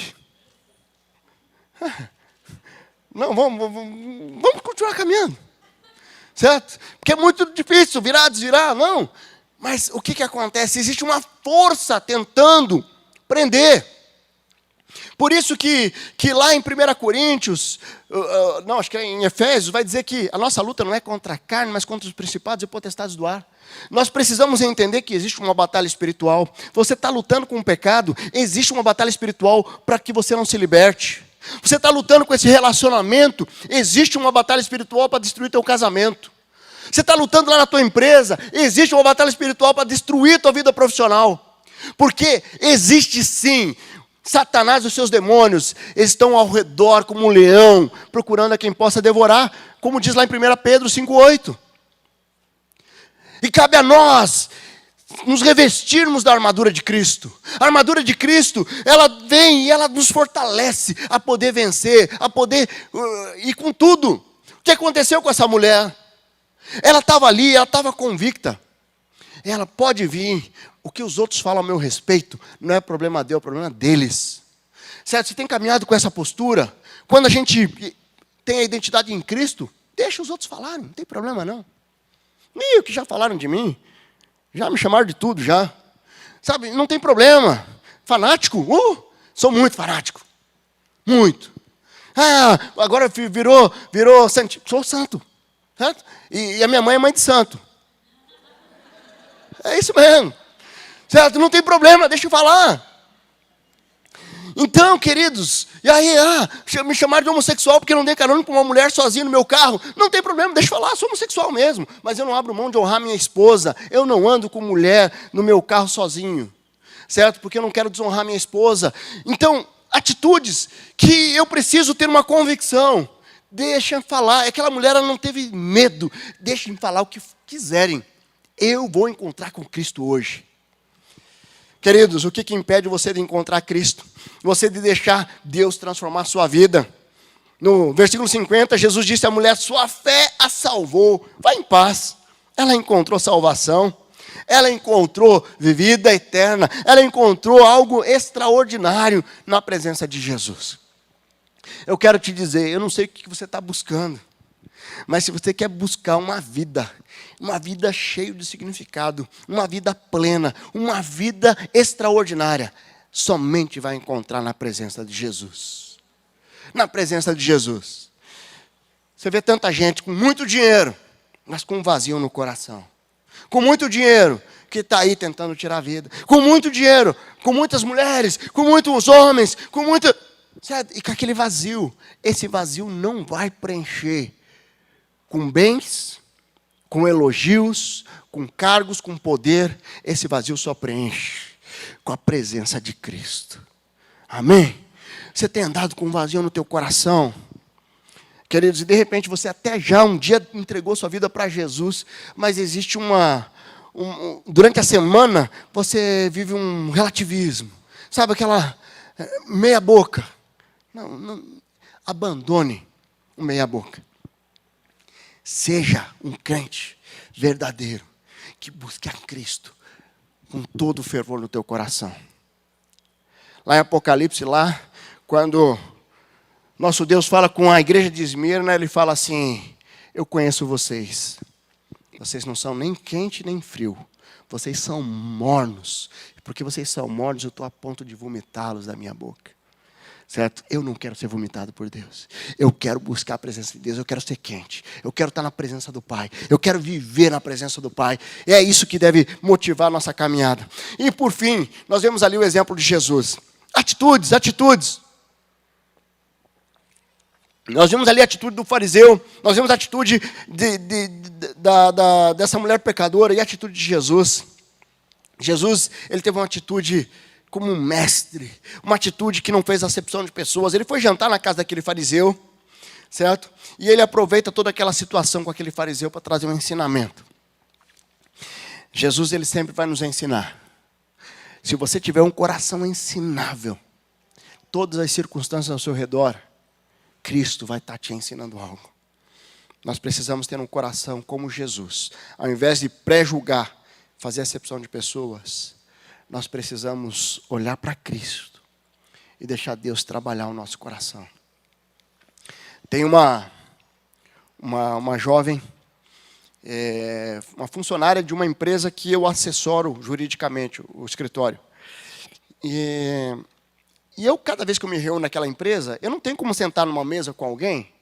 não, vamos continuar caminhando. Certo? Porque é muito difícil virar, desvirar, não. Mas o que acontece? Existe uma força tentando prender. Por isso que lá em 1 Coríntios, não, acho que é em Efésios, vai dizer que a nossa luta não é contra a carne, mas contra os principados e potestades do ar. Nós precisamos entender que existe uma batalha espiritual. Você está lutando com o pecado, existe uma batalha espiritual para que você não se liberte. Você está lutando com esse relacionamento, existe uma batalha espiritual para destruir teu casamento. Você está lutando lá na tua empresa, existe uma batalha espiritual para destruir tua vida profissional. Porque existe sim, Satanás e os seus demônios estão ao redor como um leão, procurando a quem possa devorar, como diz lá em 1 Pedro 5,8. E cabe a nós nos revestirmos da armadura de Cristo. A armadura de Cristo, ela vem e ela nos fortalece a poder vencer, a poder ir com tudo. O que aconteceu com essa mulher? Ela estava ali, ela estava convicta. Ela pode vir. O que os outros falam a meu respeito não é problema dele, é problema deles. Certo? Você tem caminhado com essa postura. Quando a gente tem a identidade em Cristo, deixa os outros falarem, não tem problema não. E o que já falaram de mim? Já me chamaram de tudo, já. Sabe, não tem problema. Fanático? Sou muito fanático. Muito. Agora virou santo. Sou santo. Certo? E a minha mãe é mãe de santo. É isso mesmo. Certo? Não tem problema, deixa eu falar. Então, queridos, e aí, me chamaram de homossexual porque não dei carona para uma mulher sozinha no meu carro. Não tem problema, deixa eu falar, sou homossexual mesmo. Mas eu não abro mão de honrar minha esposa. Eu não ando com mulher no meu carro sozinho. Certo? Porque eu não quero desonrar minha esposa. Então, atitudes que eu preciso ter uma convicção. Deixa eu falar. Aquela mulher ela não teve medo. Deixem falar o que quiserem. Eu vou encontrar com Cristo hoje. Queridos, o que impede você de encontrar Cristo? Você de deixar Deus transformar a sua vida? No versículo 50, Jesus disse à mulher: sua fé a salvou, vá em paz. Ela encontrou salvação, ela encontrou vida eterna, ela encontrou algo extraordinário na presença de Jesus. Eu quero te dizer, eu não sei o que você está buscando, mas se você quer buscar uma vida cheia de significado, uma vida plena, uma vida extraordinária, somente vai encontrar na presença de Jesus. Na presença de Jesus. Você vê tanta gente com muito dinheiro, mas com um vazio no coração. Com muito dinheiro, que está aí tentando tirar a vida. Com muito dinheiro, com muitas mulheres, com muitos homens, com muita... Certo? E com aquele vazio. Esse vazio não vai preencher com bens, com elogios, com cargos, com poder. Esse vazio só preenche com a presença de Cristo. Amém? Você tem andado com um vazio no teu coração? Queridos, e de repente você até já um dia entregou sua vida para Jesus, mas existe durante a semana, você vive um relativismo. Sabe aquela meia boca? Não, abandone o meia boca. Seja um crente verdadeiro, que busque a Cristo com todo o fervor no teu coração. Lá em Apocalipse, quando nosso Deus fala com a igreja de Esmirna, Ele fala assim: eu conheço vocês. Vocês não são nem quente nem frio. Vocês são mornos. Porque vocês são mornos, eu estou a ponto de vomitá-los da minha boca. Certo? Eu não quero ser vomitado por Deus. Eu quero buscar a presença de Deus. Eu quero ser quente. Eu quero estar na presença do Pai. Eu quero viver na presença do Pai. É isso que deve motivar a nossa caminhada. E por fim, nós vemos ali o exemplo de Jesus. Atitudes. Nós vemos ali a atitude do fariseu. Nós vemos a atitude dessa mulher pecadora e a atitude de Jesus. Jesus, ele teve uma atitude como um mestre, uma atitude que não fez acepção de pessoas. Ele foi jantar na casa daquele fariseu, certo? E ele aproveita toda aquela situação com aquele fariseu para trazer um ensinamento. Jesus, ele sempre vai nos ensinar. Se você tiver um coração ensinável, todas as circunstâncias ao seu redor, Cristo vai estar te ensinando algo. Nós precisamos ter um coração como Jesus. Ao invés de pré-julgar, fazer acepção de pessoas, nós precisamos olhar para Cristo e deixar Deus trabalhar o nosso coração. Tem uma jovem, uma funcionária de uma empresa que eu assessoro juridicamente, o escritório. E eu, cada vez que eu me reúno naquela empresa, eu não tenho como sentar numa mesa com alguém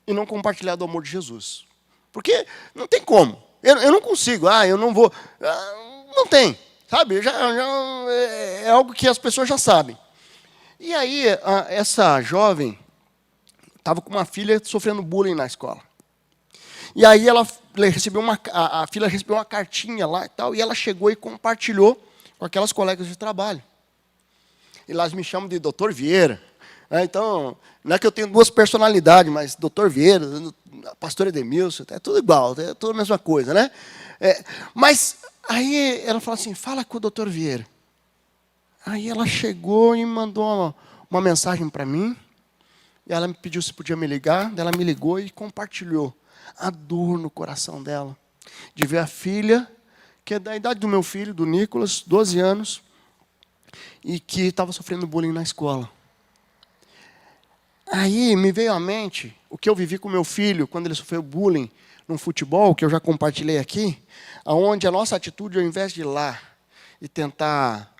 e não compartilhar do amor de Jesus. Porque não tem como. Eu não consigo. Eu não vou. Não tem. Sabe? É algo que as pessoas já sabem. E aí, essa jovem estava com uma filha sofrendo bullying na escola. E aí a filha recebeu uma cartinha lá e tal, e ela chegou e compartilhou com aquelas colegas de trabalho. E lá elas me chamam de Dr. Vieira. Então, não é que eu tenho duas personalidades, mas Dr. Vieira, Pastor Edemilson, é tudo igual, é tudo a mesma coisa, né? Mas aí ela falou assim: fala com o Dr. Vieira. Aí ela chegou e mandou uma mensagem para mim. E ela me pediu se podia me ligar. Ela me ligou e compartilhou a dor no coração dela. De ver a filha, que é da idade do meu filho, do Nicolas, 12 anos, e que estava sofrendo bullying na escola. Aí me veio à mente o que eu vivi com meu filho quando ele sofreu bullying no futebol, que eu já compartilhei aqui, onde a nossa atitude, ao invés de ir lá e tentar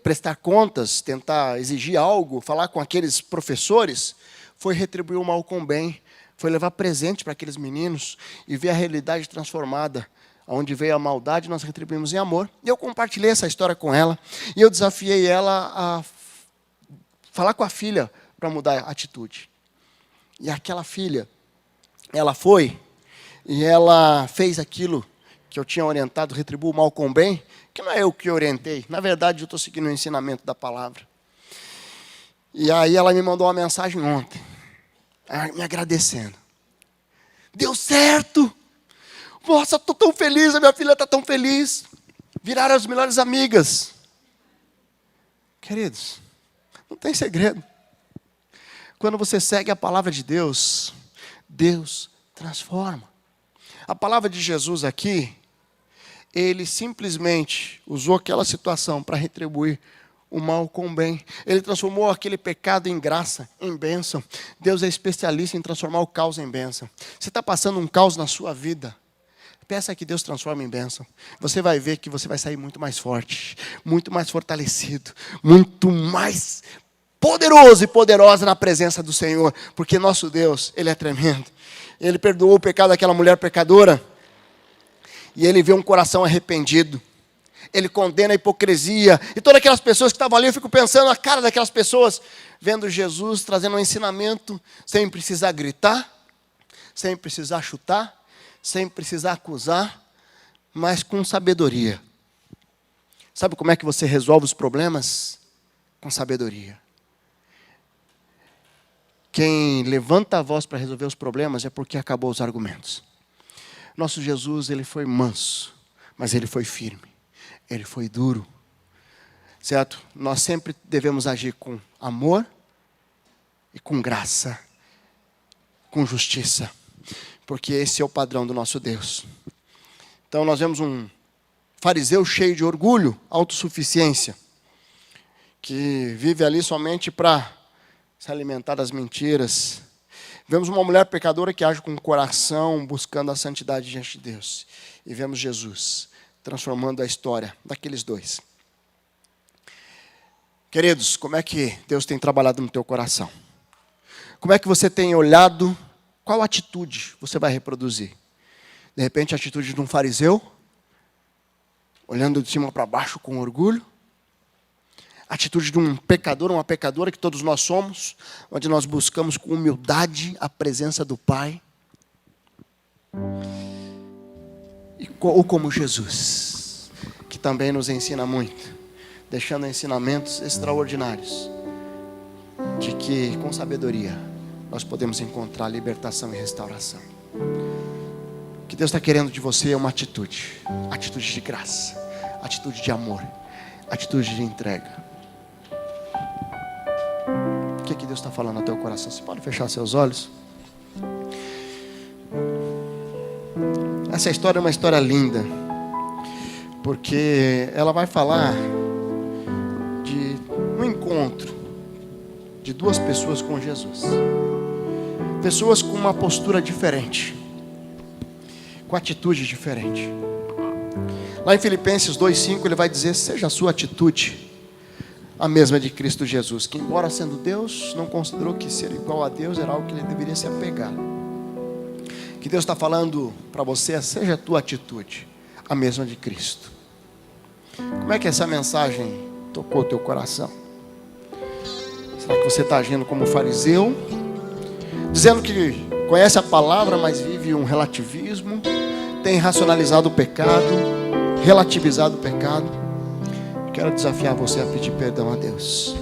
prestar contas, tentar exigir algo, falar com aqueles professores, foi retribuir o mal com o bem, foi levar presente para aqueles meninos e ver a realidade transformada. Onde veio a maldade, nós retribuímos em amor. E eu compartilhei essa história com ela, e eu desafiei ela a falar com a filha para mudar a atitude. E aquela filha, ela foi, e ela fez aquilo que eu tinha orientado, retribua o mal com o bem, que não é eu que orientei. Na verdade, eu estou seguindo o ensinamento da palavra. E aí ela me mandou uma mensagem ontem, me agradecendo. Deu certo! Nossa, estou tão feliz, a minha filha está tão feliz. Viraram as melhores amigas. Queridos, não tem segredo. Quando você segue a palavra de Deus, Deus transforma. A palavra de Jesus aqui, ele simplesmente usou aquela situação para retribuir o mal com o bem. Ele transformou aquele pecado em graça, em bênção. Deus é especialista em transformar o caos em bênção. Você está passando um caos na sua vida, peça que Deus transforme em bênção. Você vai ver que você vai sair muito mais forte, muito mais fortalecido, muito mais poderoso e poderosa na presença do Senhor. Porque nosso Deus, Ele é tremendo. Ele perdoou o pecado daquela mulher pecadora. E Ele vê um coração arrependido. Ele condena a hipocrisia. E todas aquelas pessoas que estavam ali, eu fico pensando na cara daquelas pessoas, vendo Jesus trazendo um ensinamento, sem precisar gritar, sem precisar chutar, sem precisar acusar, mas com sabedoria. Sabe como é que você resolve os problemas? Com sabedoria. Quem levanta a voz para resolver os problemas é porque acabou os argumentos. Nosso Jesus, Ele foi manso, mas Ele foi firme. Ele foi duro. Certo? Nós sempre devemos agir com amor e com graça, com justiça. Porque esse é o padrão do nosso Deus. Então nós vemos um fariseu cheio de orgulho, autossuficiência, que vive ali somente para se alimentar das mentiras. Vemos uma mulher pecadora que age com o coração, buscando a santidade diante de Deus. E vemos Jesus transformando a história daqueles dois. Queridos, como é que Deus tem trabalhado no teu coração? Como é que você tem olhado? Qual atitude você vai reproduzir? De repente, a atitude de um fariseu, olhando de cima para baixo com orgulho. A atitude de um pecador, uma pecadora, que todos nós somos, onde nós buscamos com humildade a presença do Pai. Ou como Jesus, que também nos ensina muito, deixando ensinamentos extraordinários, de que com sabedoria nós podemos encontrar libertação e restauração. O que Deus está querendo de você é uma atitude de graça, atitude de amor, atitude de entrega. O que Deus está falando no teu coração? Você pode fechar seus olhos? Essa história é uma história linda, porque ela vai falar de um encontro de duas pessoas com Jesus. Pessoas com uma postura diferente, com atitude diferente. Lá em Filipenses 2,5 ele vai dizer: seja a sua atitude a mesma de Cristo Jesus, que embora sendo Deus, não considerou que ser igual a Deus era algo que ele deveria se apegar. Que Deus está falando para você, seja a tua atitude a mesma de Cristo. Como é que essa mensagem tocou o teu coração? Será que você está agindo como fariseu, dizendo que conhece a palavra, mas vive um relativismo, tem racionalizado o pecado, relativizado o pecado? Quero desafiar você a pedir perdão a Deus,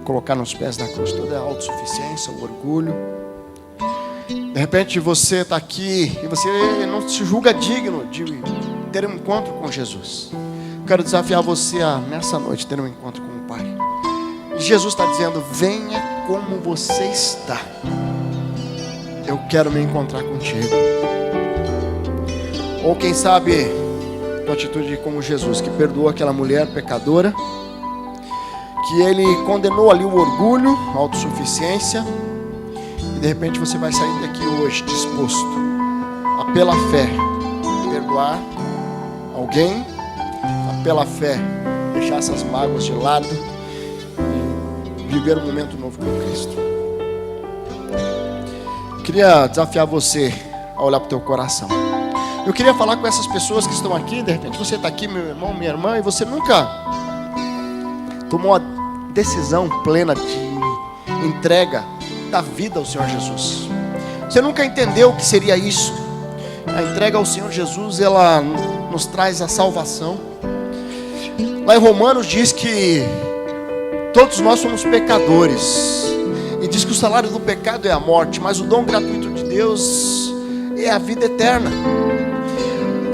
colocar nos pés da cruz toda a autossuficiência, o orgulho. De repente você está aqui e você não se julga digno de ter um encontro com Jesus. Quero desafiar você a, nessa noite, ter um encontro com o Pai. E Jesus está dizendo: venha como você está. Eu quero me encontrar contigo. Ou quem sabe, tua atitude como Jesus, que perdoou aquela mulher pecadora, que ele condenou ali o orgulho, a autossuficiência, e de repente você vai sair daqui hoje disposto a, pela fé, perdoar alguém, a, pela fé, deixar essas mágoas de lado e viver um momento novo com Cristo. Eu queria desafiar você a olhar para o teu coração. Eu queria falar com essas pessoas que estão aqui. De repente você está aqui, meu irmão, minha irmã, e você nunca tomou a decisão plena de entrega da vida ao Senhor Jesus. Você nunca entendeu o que seria isso. A entrega ao Senhor Jesus, ela nos traz a salvação. Lá em Romanos diz que todos nós somos pecadores, e diz que o salário do pecado é a morte, mas o dom gratuito de Deus é a vida eterna.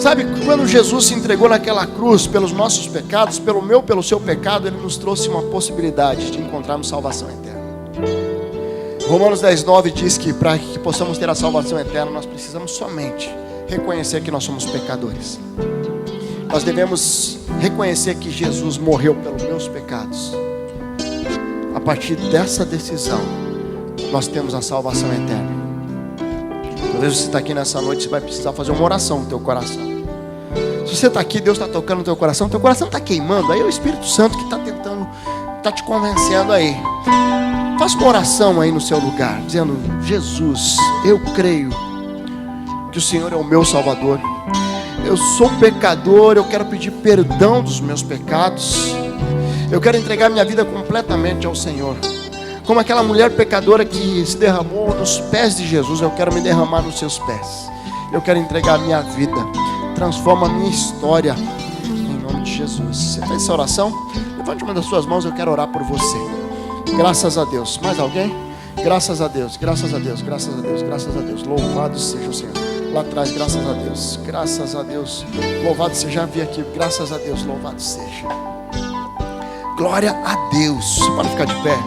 Sabe, quando Jesus se entregou naquela cruz pelos nossos pecados, pelo meu, pelo seu pecado, Ele nos trouxe uma possibilidade de encontrarmos salvação eterna. Romanos 10:9 diz que para que possamos ter a salvação eterna, nós precisamos somente reconhecer que nós somos pecadores. Nós devemos reconhecer que Jesus morreu pelos meus pecados. A partir dessa decisão, nós temos a salvação eterna. Talvez você está aqui nessa noite, você vai precisar fazer uma oração no teu coração. Se você está aqui, Deus está tocando no teu coração está queimando, aí é o Espírito Santo que está tentando, está te convencendo aí. Faça uma oração aí no seu lugar, dizendo: Jesus, eu creio que o Senhor é o meu Salvador. Eu sou pecador, eu quero pedir perdão dos meus pecados. Eu quero entregar minha vida completamente ao Senhor. Como aquela mulher pecadora que se derramou nos pés de Jesus, eu quero me derramar nos seus pés. Eu quero entregar a minha vida. Transforma a minha história, em nome de Jesus. Você fez essa oração? Levante uma das suas mãos, eu quero orar por você. Graças a Deus. Mais alguém? Graças a Deus, graças a Deus, graças a Deus, graças a Deus. Louvado seja o Senhor. Lá atrás, graças a Deus, graças a Deus. Louvado seja, já vi aqui, graças a Deus, louvado seja. Glória a Deus. Pode ficar de pé.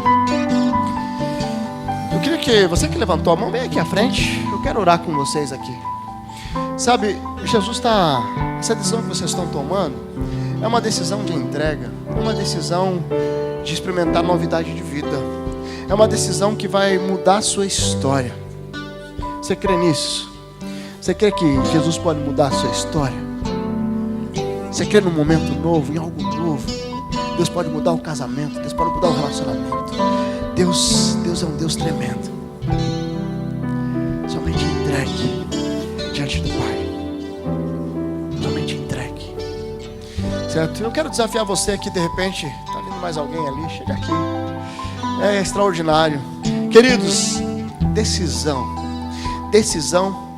Eu queria que você que levantou a mão, vem aqui à frente. Eu quero orar com vocês aqui. Sabe, Jesus está... Essa decisão que vocês estão tomando é uma decisão de entrega, é uma decisão de experimentar novidade de vida, é uma decisão que vai mudar a sua história. Você crê nisso? Você crê que Jesus pode mudar a sua história? Você crê num momento novo, em algo novo? Deus pode mudar o casamento, Deus pode mudar o relacionamento. Deus é um Deus tremendo. Somente entregue diante do Pai. Somente entregue. Certo? Eu quero desafiar você aqui, de repente, está vindo mais alguém ali, chega aqui. É extraordinário. Queridos, decisão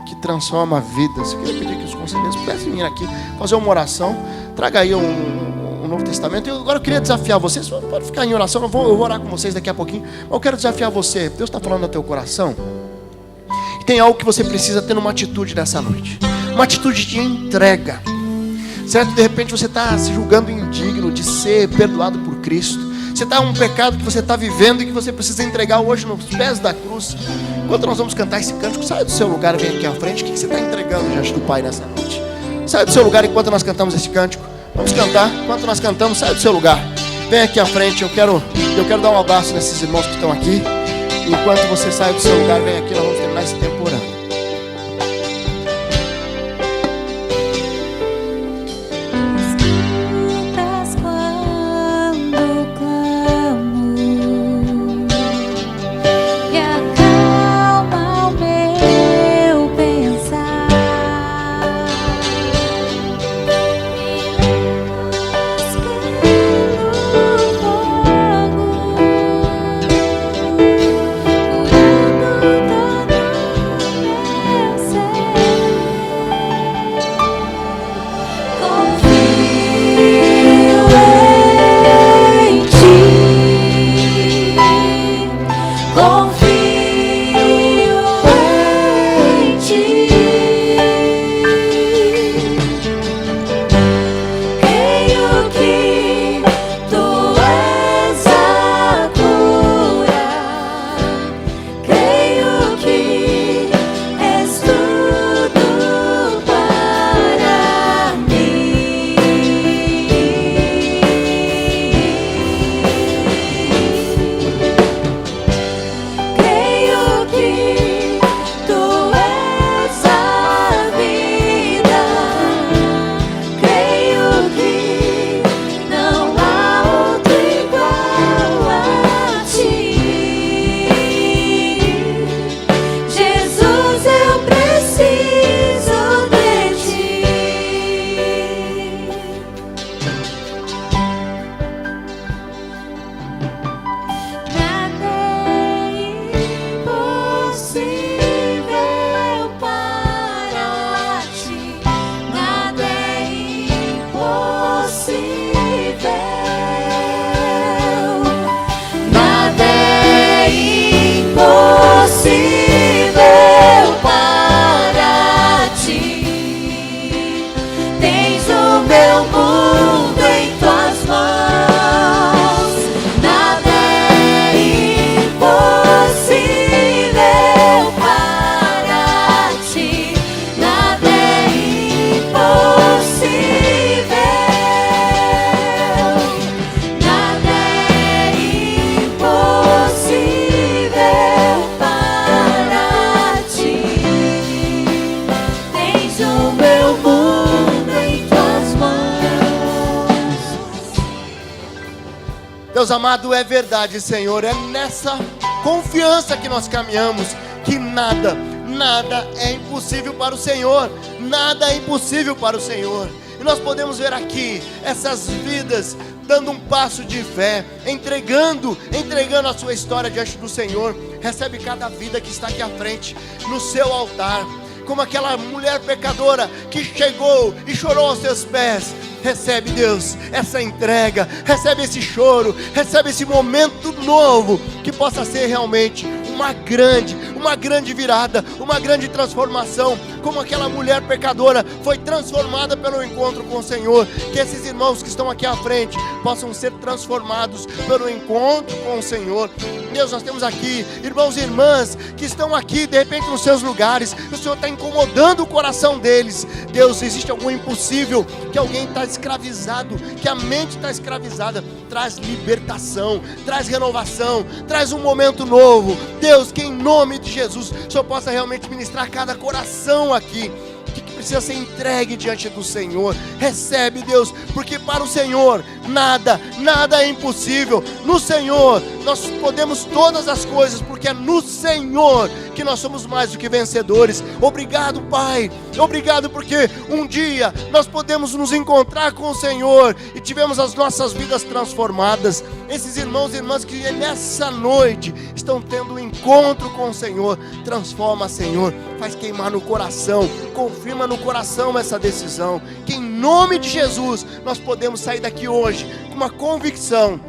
que transforma vidas. Eu queria pedir que os conselheiros pudessem vir aqui fazer uma oração. Traga aí um Novo Testamento. Agora eu queria desafiar vocês. Pode ficar em oração, eu vou orar com vocês daqui a pouquinho. Mas eu quero desafiar você. Deus está falando no teu coração. E tem algo que você precisa ter numa atitude nessa noite. Uma atitude de entrega. Certo? De repente você está se julgando indigno de ser perdoado por Cristo. Você está um pecado que você está vivendo e que você precisa entregar hoje nos pés da cruz. Enquanto nós vamos cantar esse cântico, sai do seu lugar e vem aqui à frente. O que você está entregando diante do Pai nessa noite? Sai do seu lugar enquanto nós cantamos esse cântico. Vamos cantar. Enquanto nós cantamos, sai do seu lugar. Vem aqui à frente. Eu quero dar um abraço nesses irmãos que estão aqui. Enquanto você sai do seu lugar, vem aqui. Nós vamos terminar esse tempo orando. Deus amado, é verdade, Senhor, é nessa confiança que nós caminhamos, que nada é impossível para o Senhor, nada é impossível para o Senhor. E nós podemos ver aqui essas vidas dando um passo de fé, entregando a sua história diante do Senhor. Recebe cada vida que está aqui à frente, no seu altar, como aquela mulher pecadora que chegou e chorou aos seus pés. Recebe, Deus, essa entrega, recebe esse choro, recebe esse momento novo, que possa ser realmente uma grande virada, uma grande transformação, como aquela mulher pecadora foi transformada pelo encontro com o Senhor. Que esses irmãos que estão aqui à frente possam ser transformados pelo encontro com o Senhor. Deus, nós temos aqui irmãos e irmãs que estão aqui de repente nos seus lugares, o Senhor está incomodando o coração deles. Deus, existe algum impossível, que alguém está escravizado, que a mente está escravizada. Traz libertação, traz renovação, traz um momento novo. Deus, que em nome de Jesus o Senhor possa realmente ministrar cada coração aqui, que precisa ser entregue diante do Senhor. Recebe, Deus, porque para o Senhor nada é impossível. No Senhor nós podemos todas as coisas, porque é no Senhor que nós somos mais do que vencedores. Obrigado, Pai, obrigado porque um dia nós podemos nos encontrar com o Senhor e tivemos as nossas vidas transformadas. Esses irmãos e irmãs que nessa noite estão tendo um encontro com o Senhor, transforma, Senhor, faz queimar no coração, confirma no coração essa decisão, que em nome de Jesus nós podemos sair daqui hoje com uma convicção